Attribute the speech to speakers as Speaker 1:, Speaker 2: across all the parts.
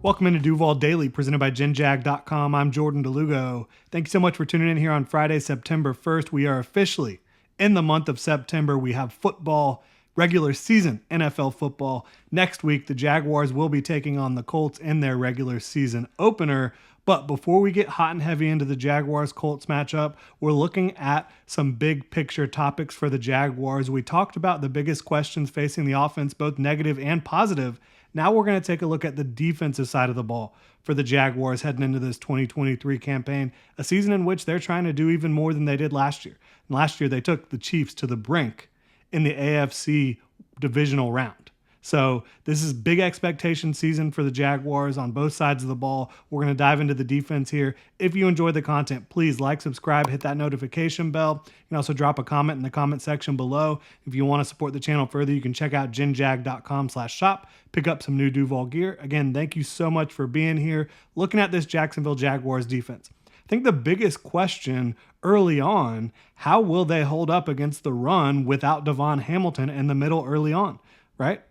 Speaker 1: Welcome into Duval Daily, presented by GenJag.com. I'm Jordan DeLugo. Thank you so much for tuning in here on Friday, September 1st. We are officially in the month of September. We have football, regular season NFL football. Next week, the Jaguars will be taking on the Colts in their regular season opener. But before we get hot and heavy into the Jaguars-Colts matchup, we're looking at some big picture topics for the Jaguars. We talked about the biggest questions facing the offense, both negative and positive. Now we're going to take a look at the defensive side of the ball for the Jaguars heading into this 2023 campaign, a season in which they're trying to do even more than they did last year. And last year, they took the Chiefs to the brink in the AFC divisional round. So this is big expectation season for the Jaguars on both sides of the ball. We're going to dive into the defense here. If you enjoyed the content, please like, subscribe, hit that notification bell. You can also drop a comment in the comment section below. If you want to support the channel further, you can check out genjag.com/shop, pick up some new Duval gear. Again, thank you so much for being here, looking at this Jacksonville Jaguars defense. I think the biggest question early on, how will they hold up against the run without Devon Hamilton in the middle early on, right?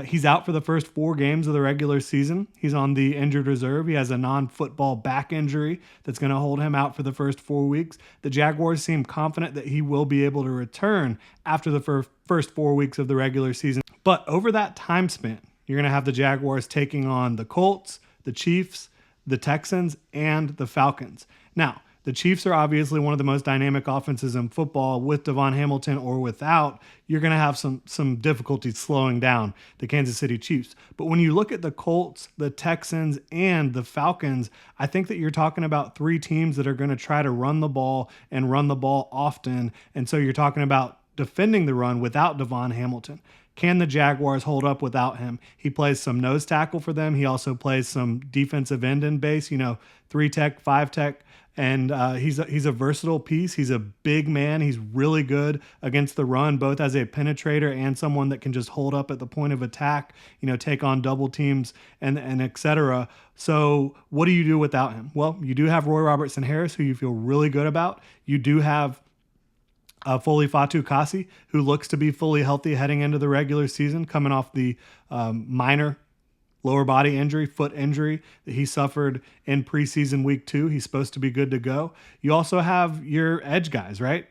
Speaker 1: He's out for the first 4 games of the regular season. He's on the injured reserve. He has a non-football back injury that's going to hold him out for the first 4 weeks. The Jaguars seem confident that he will be able to return after the first 4 weeks of the regular season. But over that time span, you're going to have the Jaguars taking on the Colts, the Chiefs, the Texans, and the Falcons. Now, the Chiefs are obviously one of the most dynamic offenses in football. With Devon Hamilton or without, you're going to have some difficulty slowing down the Kansas City Chiefs. But when you look at the Colts, the Texans, and the Falcons, I think that you're talking about 3 teams that are going to try to run the ball and run the ball often. And so you're talking about defending the run without Devon Hamilton. Can the Jaguars hold up without him? He plays some nose tackle for them. He also plays some defensive end in base, 3 tech, 5 tech. And he's a versatile piece. He's a big man. He's really good against the run, both as a penetrator and someone that can just hold up at the point of attack, take on double teams and et cetera. So what do you do without him? Well, you do have Roy Robertson Harris, who you feel really good about. You do have Foley Fatukasi, who looks to be fully healthy heading into the regular season, coming off the minor lower body injury, foot injury that he suffered in preseason week 2. He's supposed to be good to go. You also have your edge guys, right?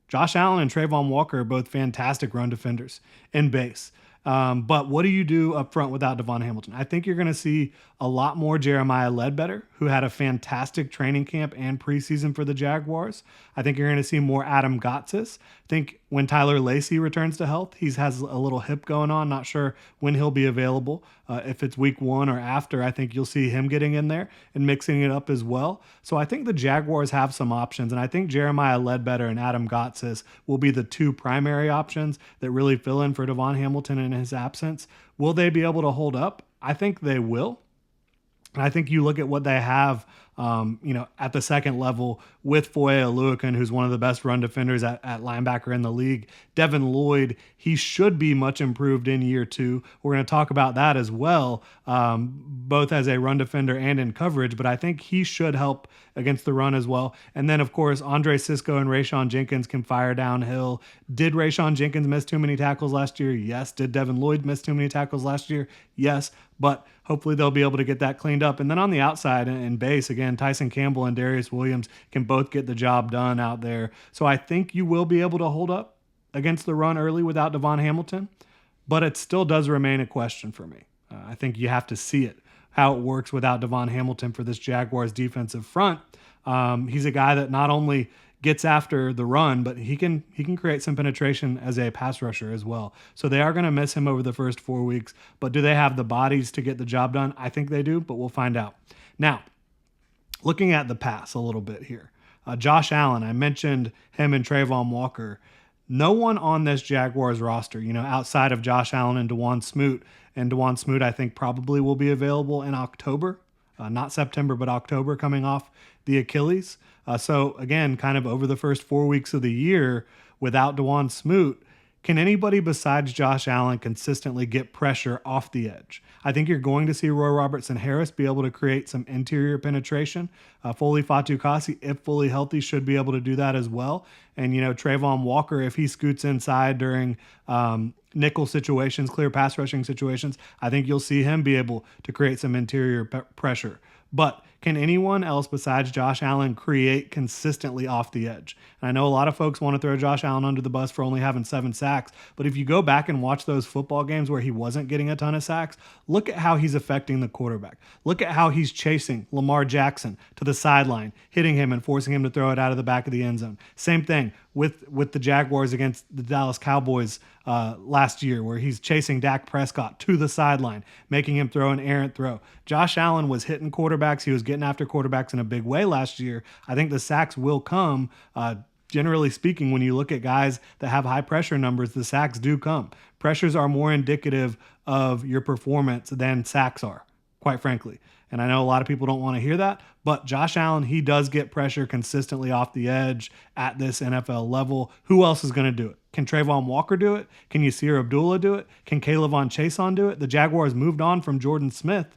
Speaker 1: Josh Allen and Trayvon Walker are both fantastic run defenders in base. But what do you do up front without Devon Hamilton? I think you're going to see a lot more Jeremiah Ledbetter, who had a fantastic training camp and preseason for the Jaguars. I think you're going to see more Adam Gotsis. I think when Tyler Lacey returns to health, he has a little hip going on. Not sure when he'll be available. If it's week 1 or after, I think you'll see him getting in there and mixing it up as well. So I think the Jaguars have some options, and I think Jeremiah Ledbetter and Adam Gotsis will be the 2 primary options that really fill in for Devon Hamilton in his absence. Will they be able to hold up? I think they will. And I think you look at what they have, at the second level with Foye Oluokun, who's one of the best run defenders at linebacker in the league. Devin Lloyd, he should be much improved in year 2. We're going to talk about that as well, both as a run defender and in coverage, but I think he should help against the run as well. And then, of course, Andre Sisco and Rayshawn Jenkins can fire downhill. Did Rayshawn Jenkins miss too many tackles last year? Yes. Did Devin Lloyd miss too many tackles last year? Yes. But hopefully they'll be able to get that cleaned up. And then on the outside in base, again, Tyson Campbell and Darius Williams can both get the job done out there. So I think you will be able to hold up against the run early without Devon Hamilton, but it still does remain a question for me. I think you have to see it, how it works without Devon Hamilton for this Jaguars defensive front. He's a guy that not only gets after the run, but he can create some penetration as a pass rusher as well. So they are going to miss him over the first 4 weeks, but do they have the bodies to get the job done? I think they do, but we'll find out. Now, looking at the pass a little bit here. Josh Allen, I mentioned him and Trayvon Walker. No one on this Jaguars roster, outside of Josh Allen and DeJuan Smoot. And DeJuan Smoot, I think, probably will be available in October. Not September, but October, coming off the Achilles. So again, kind of over the first 4 weeks of the year without DeJuan Smoot, Can anybody besides Josh Allen consistently get pressure off the edge? I think you're going to see Roy Robertson Harris be able to create some interior penetration. Foley Fatukasi, if fully healthy, should be able to do that as well. And, Trayvon Walker, if he scoots inside during nickel situations, clear pass rushing situations, I think you'll see him be able to create some interior pressure. But can anyone else besides Josh Allen create consistently off the edge? And I know a lot of folks want to throw Josh Allen under the bus for only having 7 sacks, but if you go back and watch those football games where he wasn't getting a ton of sacks, look at how he's affecting the quarterback. Look at how he's chasing Lamar Jackson to the sideline, hitting him and forcing him to throw it out of the back of the end zone. Same thing with the Jaguars against the Dallas Cowboys last year, where he's chasing Dak Prescott to the sideline, making him throw an errant throw. Josh Allen was hitting quarterbacks. He was getting after quarterbacks in a big way last year. I think the sacks will come. Generally speaking, when you look at guys that have high pressure numbers, the sacks do come. Pressures are more indicative of your performance than sacks are, quite frankly. And I know a lot of people don't want to hear that, but Josh Allen, he does get pressure consistently off the edge at this NFL level. Who else is going to do it? Can Trayvon Walker do it? Can Yasir Abdullah do it? Can Kayvon Chason do it? The Jaguars moved on from Jordan Smith.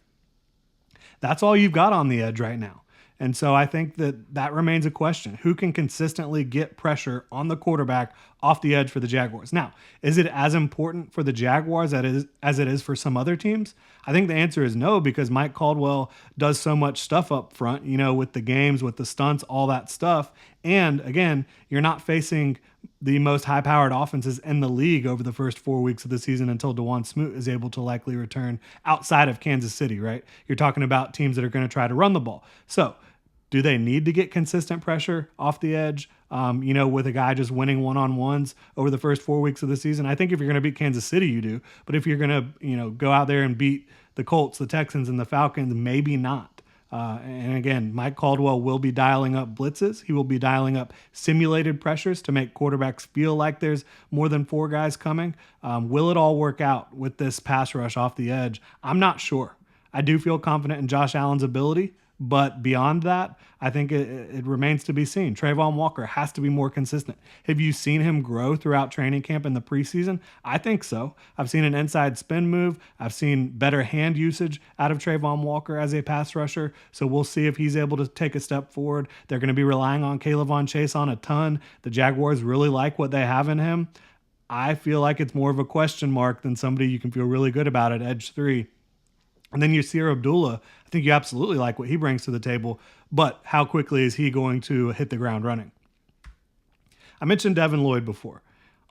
Speaker 1: That's all you've got on the edge right now. And so I think that remains a question. Who can consistently get pressure on the quarterback off the edge for the Jaguars? Now, is it as important for the Jaguars as it is for some other teams? I think the answer is no, because Mike Caldwell does so much stuff up front, with the games, with the stunts, all that stuff. And again, you're not facing the most high-powered offenses in the league over the first 4 weeks of the season until DeJuan Smoot is able to likely return outside of Kansas City, right? You're talking about teams that are going to try to run the ball. So do they need to get consistent pressure off the edge, with a guy just winning one-on-ones over the first 4 weeks of the season? I think if you're going to beat Kansas City, you do. But if you're going to, go out there and beat the Colts, the Texans, and the Falcons, maybe not. And again, Mike Caldwell will be dialing up blitzes. He will be dialing up simulated pressures to make quarterbacks feel like there's more than 4 guys coming. Will it all work out with this pass rush off the edge? I'm not sure. I do feel confident in Josh Allen's ability, but beyond that, I think it remains to be seen. Trayvon Walker has to be more consistent. Have you seen him grow throughout training camp in the preseason? I think so. I've seen an inside spin move. I've seen better hand usage out of Trayvon Walker as a pass rusher. So we'll see if he's able to take a step forward. They're going to be relying on Kayvon Chason a ton. The Jaguars really like what they have in him. I feel like it's more of a question mark than somebody you can feel really good about at edge 3. And then Yasir Abdullah, I think you absolutely like what he brings to the table, but how quickly is he going to hit the ground running? I mentioned Devin Lloyd before.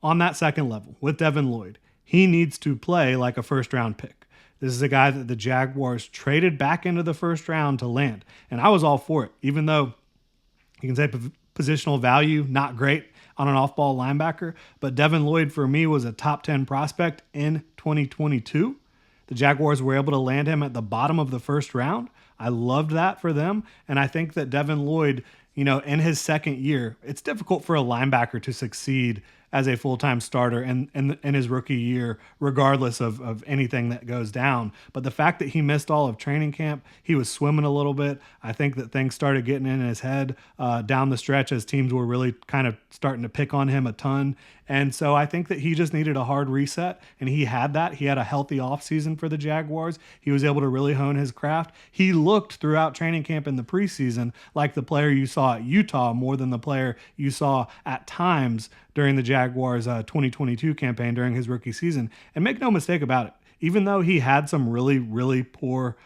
Speaker 1: On that second level, with Devin Lloyd, he needs to play like a first-round pick. This is a guy that the Jaguars traded back into the first round to land, and I was all for it, even though you can say positional value, not great on an off-ball linebacker, but Devin Lloyd for me was a top 10 prospect in 2022. The Jaguars were able to land him at the bottom of the first round. I loved that for them. And I think that Devin Lloyd, in his second year, it's difficult for a linebacker to succeed as a full-time starter in his rookie year, regardless of anything that goes down. But the fact that he missed all of training camp, he was swimming a little bit. I think that things started getting in his head down the stretch as teams were really kind of starting to pick on him a ton. And so I think that he just needed a hard reset, and he had that. He had a healthy offseason for the Jaguars. He was able to really hone his craft. He looked throughout training camp in the preseason like the player you saw at Utah more than the player you saw at times during the Jaguars' 2022 campaign during his rookie season. And make no mistake about it, even though he had some really, really poor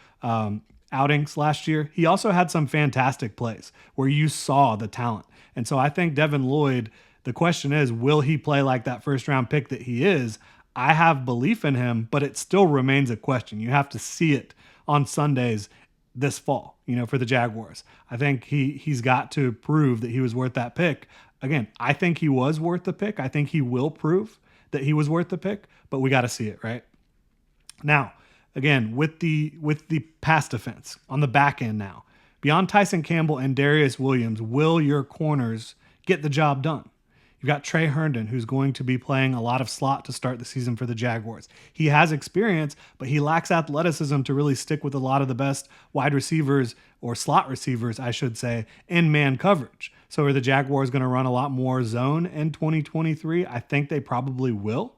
Speaker 1: outings last year, he also had some fantastic plays where you saw the talent. And so I think Devin Lloyd, the question is, will he play like that first-round pick that he is? I have belief in him, but it still remains a question. You have to see it on Sundays this fall, for the Jaguars. I think he's got to prove that he was worth that pick. Again, I think he was worth the pick. I think he will prove that he was worth the pick, but we got to see it, right? Now, again, with the pass defense on the back end now, beyond Tyson Campbell and Darius Williams, will your corners get the job done? You've got Trey Herndon, who's going to be playing a lot of slot to start the season for the Jaguars. He has experience, but he lacks athleticism to really stick with a lot of the best wide receivers, or slot receivers, I should say, in man coverage. So are the Jaguars going to run a lot more zone in 2023? I think they probably will.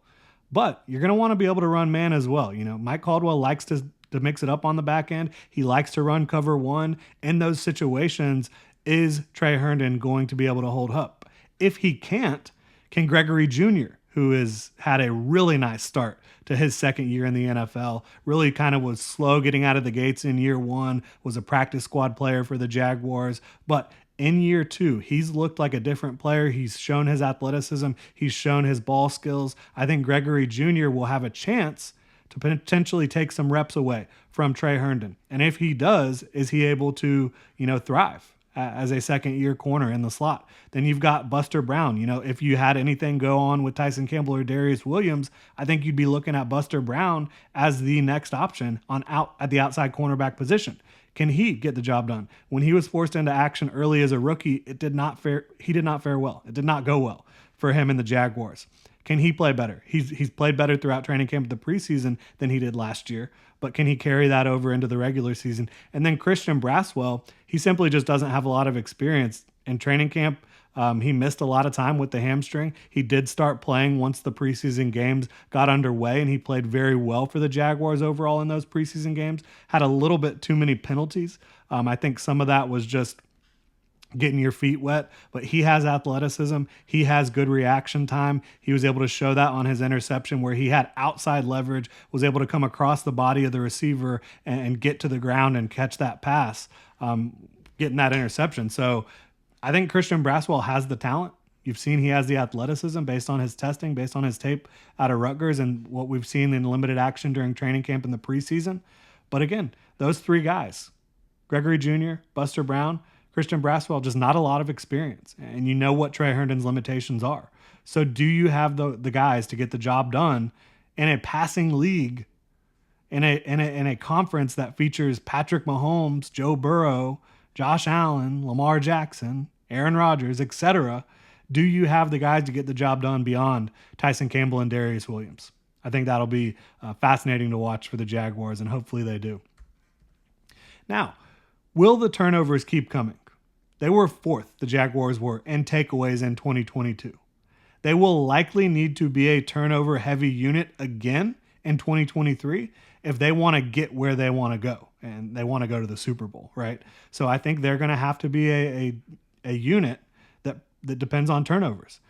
Speaker 1: But you're going to want to be able to run man as well. Mike Caldwell likes to mix it up on the back end. He likes to run cover one. In those situations, is Trey Herndon going to be able to hold up? If he can't, can Gregory Jr., who has had a really nice start to his second year in the NFL, really kind of was slow getting out of the gates in year one, was a practice squad player for the Jaguars, but in year two, he's looked like a different player. He's shown his athleticism. He's shown his ball skills. I think Gregory Jr. will have a chance to potentially take some reps away from Trey Herndon. And if he does, is he able to, thrive as a second-year corner in the slot? Then you've got Buster Brown. If you had anything go on with Tyson Campbell or Darius Williams, I think you'd be looking at Buster Brown as the next option at the outside cornerback position. Can he get the job done? When he was forced into action early as a rookie, he did not fare well. It did not go well for him in the Jaguars. Can he play better? He's played better throughout training camp, the preseason, than he did last year. But can he carry that over into the regular season? And then Christian Braswell, he simply just doesn't have a lot of experience in training camp. He missed a lot of time with the hamstring. He did start playing once the preseason games got underway, and he played very well for the Jaguars overall in those preseason games. Had a little bit too many penalties. I think some of that was just getting your feet wet, but he has athleticism. He has good reaction time. He was able to show that on his interception where he had outside leverage, was able to come across the body of the receiver and get to the ground and catch that pass, getting that interception. So I think Christian Braswell has the talent. You've seen he has the athleticism based on his testing, based on his tape out of Rutgers and what we've seen in limited action during training camp in the preseason. But again, those three guys, Gregory Jr., Buster Brown, Christian Braswell, just not a lot of experience. And you know what Trey Herndon's limitations are. So do you have the guys to get the job done in a passing league, in a conference that features Patrick Mahomes, Joe Burrow, Josh Allen, Lamar Jackson, Aaron Rodgers, etc.? Do you have the guys to get the job done beyond Tyson Campbell and Darius Williams? I think that'll be fascinating to watch for the Jaguars, and hopefully they do. Now, will the turnovers keep coming? They were fourth, the Jaguars were, in takeaways in 2022. They will likely need to be a turnover-heavy unit again in 2023 if they want to get where they want to go, and they want to go to the Super Bowl, right? So I think they're going to have to be a unit that depends on turnovers.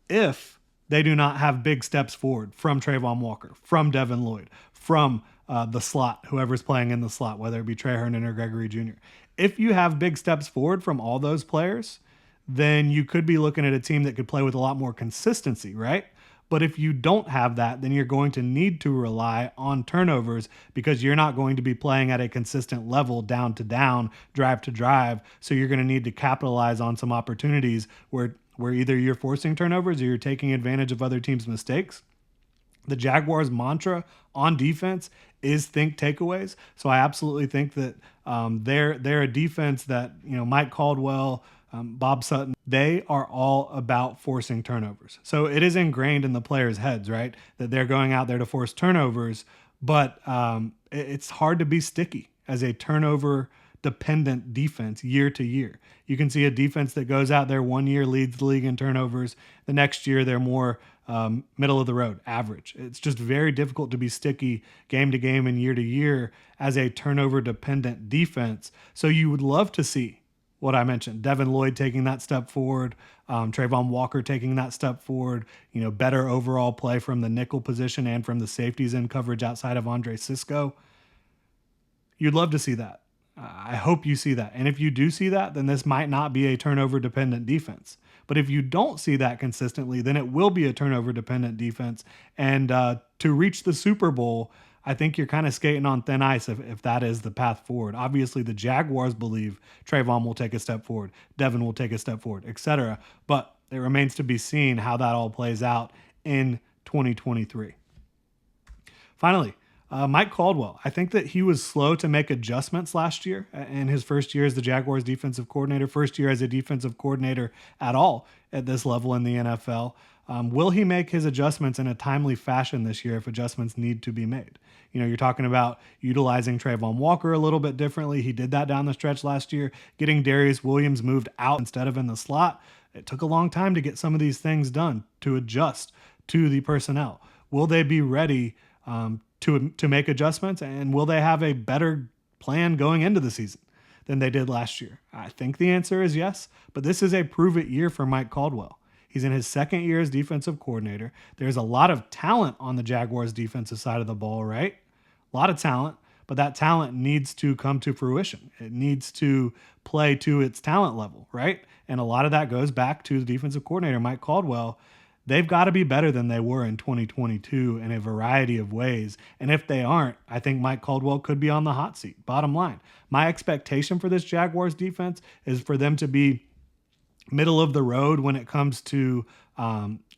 Speaker 1: If they do not have big steps forward from Trayvon Walker, from Devin Lloyd, from the slot, whoever's playing in the slot, whether it be Trey Herndon or Gregory Jr. If you have big steps forward from all those players, then you could be looking at a team that could play with a lot more consistency, right? But if you don't have that, then you're going to need to rely on turnovers because you're not going to be playing at a consistent level down to down, drive to drive. So you're going to need to capitalize on some opportunities where either you're forcing turnovers or you're taking advantage of other teams' mistakes. The Jaguars' mantra on defense is think takeaways. So I absolutely think that they're a defense that, Mike Caldwell, Bob Sutton, they are all about forcing turnovers. So it is ingrained in the players' heads, right, that they're going out there to force turnovers, but it's hard to be sticky as a turnover-dependent defense year to year. You can see a defense that goes out there 1 year, leads the league in turnovers. The next year, they're more middle of the road, average. It's just very difficult to be sticky game to game and year to year as a turnover-dependent defense. So you would love to see what I mentioned, Devin Lloyd taking that step forward, Trayvon Walker taking that step forward, better overall play from the nickel position and from the safeties in coverage outside of Andre Sisco. You'd love to see that. I hope you see that. And if you do see that, then this might not be a turnover-dependent defense. But if you don't see that consistently, then it will be a turnover-dependent defense. And to reach the Super Bowl, I think you're kind of skating on thin ice if that is the path forward. Obviously, the Jaguars believe Trayvon will take a step forward, Devin will take a step forward, etc. But it remains to be seen how that all plays out in 2023. Finally, Mike Caldwell, I think that he was slow to make adjustments last year in his first year as the Jaguars defensive coordinator, first year as a defensive coordinator at all at this level in the NFL. Will he make his adjustments in a timely fashion this year if adjustments need to be made? You're talking about utilizing Trayvon Walker a little bit differently. He did that down the stretch last year, getting Darius Williams moved out instead of in the slot. It took a long time to get some of these things done, to adjust to the personnel. Will they be ready to make adjustments, and will they have a better plan going into the season than they did last year? I think the answer is yes, but this is a prove-it year for Mike Caldwell. He's in his second year as defensive coordinator. There's a lot of talent on the Jaguars defensive side of the ball, right? A lot of talent, but that talent needs to come to fruition. It needs to play to its talent level, right? And a lot of that goes back to the defensive coordinator, Mike Caldwell. They've got to be better than they were in 2022 in a variety of ways. And if they aren't, I think Mike Caldwell could be on the hot seat. Bottom line, my expectation for this Jaguars defense is for them to be middle of the road when it comes to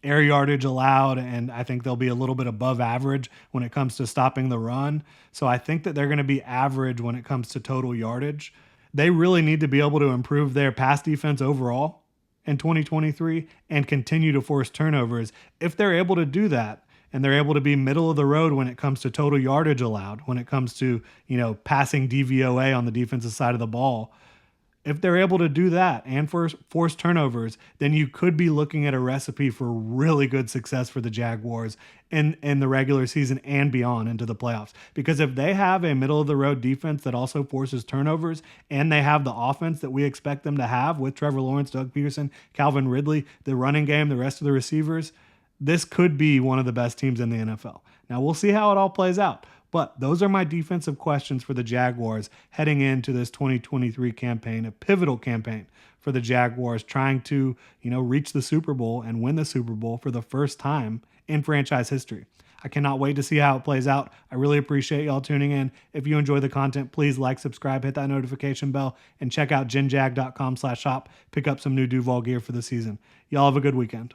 Speaker 1: air yardage allowed, and I think they'll be a little bit above average when it comes to stopping the run. So I think that they're going to be average when it comes to total yardage. They really need to be able to improve their pass defense overall in 2023 and continue to force turnovers. If they're able to do that, and they're able to be middle of the road when it comes to total yardage allowed, when it comes to, passing DVOA on the defensive side of the ball, if they're able to do that and force turnovers, then you could be looking at a recipe for really good success for the Jaguars in the regular season and beyond into the playoffs. Because if they have a middle-of-the-road defense that also forces turnovers, and they have the offense that we expect them to have with Trevor Lawrence, Doug Peterson, Calvin Ridley, the running game, the rest of the receivers, this could be one of the best teams in the NFL. Now, we'll see how it all plays out. But those are my defensive questions for the Jaguars heading into this 2023 campaign, a pivotal campaign for the Jaguars, trying to, reach the Super Bowl and win the Super Bowl for the first time in franchise history. I cannot wait to see how it plays out. I really appreciate y'all tuning in. If you enjoy the content, please like, subscribe, hit that notification bell, and check out genjag.com/shop. Pick up some new Duval gear for the season. Y'all have a good weekend.